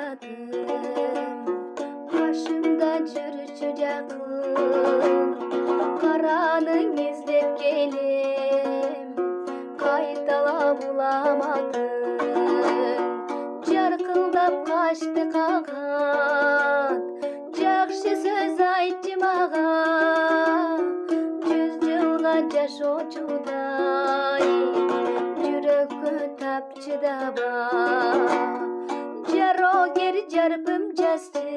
бардым, башымда жүрчү жакын, караның издеп келем, кайталап уламадым. Жаркылдап качты кагат, жакшы сөз айтчы мага, 100 жылга жашоочудай, жүрөккө тапчы даба. Жарогер жарпым жазчы,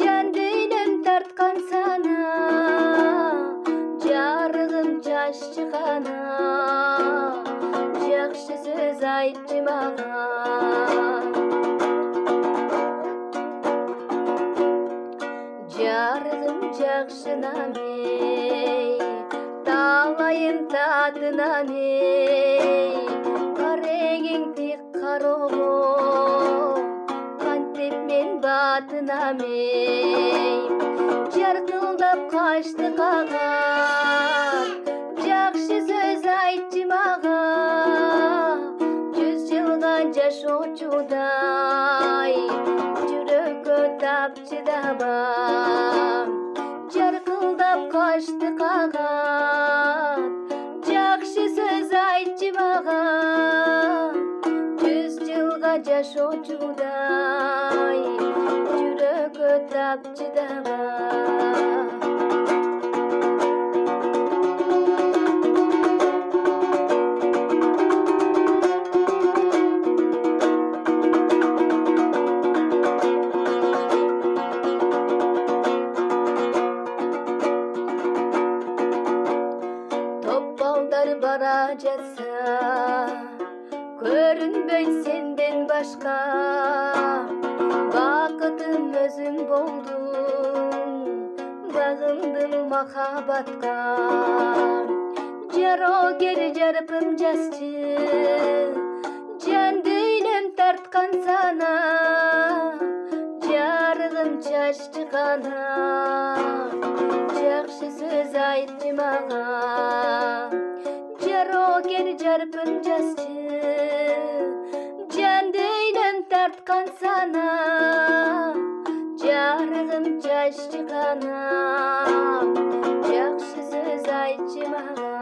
жан дүйнөм тарткан сана, жарыгым жашчы гана, жакшы сөз айтчы мага. Жарыгым жакшы намей, талайын татынамей, карегиң тик карого, кантип мен батынамей. Жаркылдап качты кагат, жакшы сөз айтчы мага, 100 жылга жашоочудай, жүрөккө тапчы даба. Жаркылдап качты кагат, жакшы сөз айтчы мага, 100 жылга жашоочудай, жүрөккө тапчы даба. Бара жатса, көрүнбөйт сенден башка, бакытым өзүң болдуң, багындым махабатка. Жарогер жарпым жазчы, жан дүйнөм тарткан сана, жарыгым чаччы гана, жакшы сөз айтчы мага. Жарогер жарпым жазчы, жан дүйнөм тарткан сана, жарыгым чаччы гана, жакшы сөз айтчы мага.